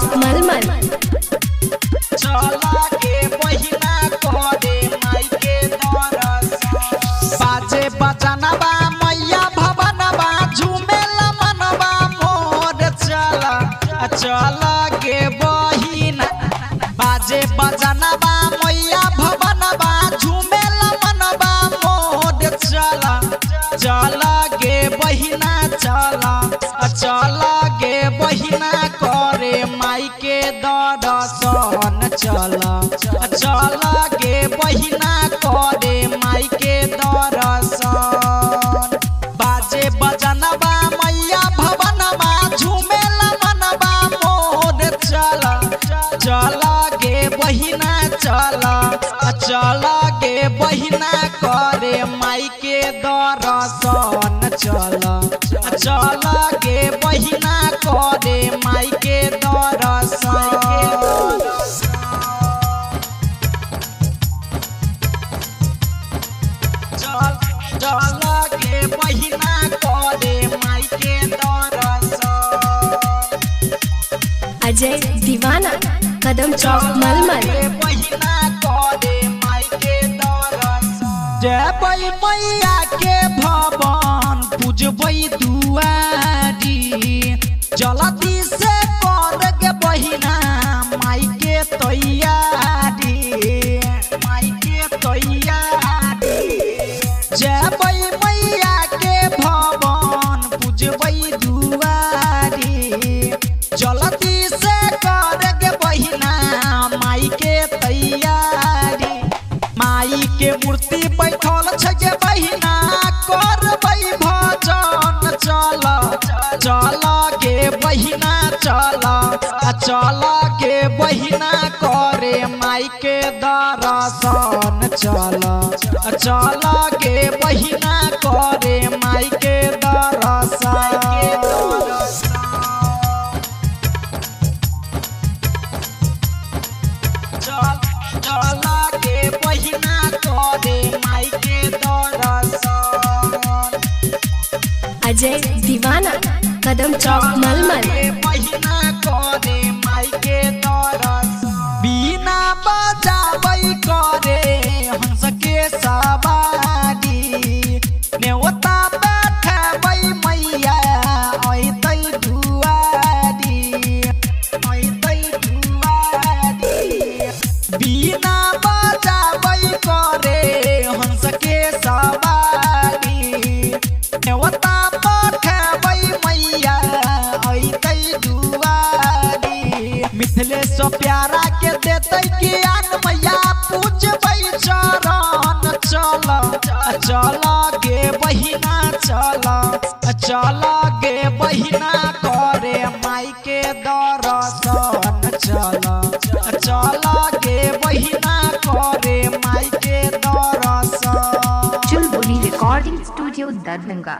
चौक मलमल। चला के बहिना करे माई के दरसन। बाजे बजनवा मैया भवनवा झूमेला मनवा मोर चला चला के बहिना। बाजे बजनवा मैया भवनवा झूमेला मनवा मोर चला चला के बहिना चला चला के बहिना करे माई के दरसन। चला चला के बहिना करे माई के दरसन। बाजे बजनवा मैया भवनवा झूमेला मनवा मोर चला चला के बहिना चला चला के बहिना करे माई के दरसन। चला चला के बहिना करे माई के दरसन। चला के बहिना करे माई के दरसन। अजय दीवाना कदम चौक मलमल। बहिना करे माई के दरसन। जय मैया के भवन पूजबै दुआरी। जल्दी से कर के बहिना माई के तैयारी माई के तैयारी। जय मैया के भवन पूजबै दुआरी। जल्दी से कर के बहिना माई के तैयारी। माई के मूर्ति बैठल छै के बहिना करबै भजन। चला चला के बहिना चला चला के बहिना करे माई के दरसन। चला चला के बहिना करे माई के दरसन। चला के बहिना करे माई के दरसन। अजय दीवाना कदम चौक मलमल। बहिना करे माई के दरसन। बीना बजाबै करे हंस के सवारी। नेवता बैठबै मैया अइतै दुआरी अइतै दुआरी। बीना बजाबै करे हंस के सवारी। नेवता बैठबै मैया अइतै दुआरी। मिथिलेश प्यारा के देतै ज्ञान मैया पूजबै चरण। चला चला के बहिना चला चला के बहिना करे माई के दरसन। चला चला के बहिना करे माई के दरसन। चुलबुली रिकॉर्डिंग स्टूडियो दरभंगा।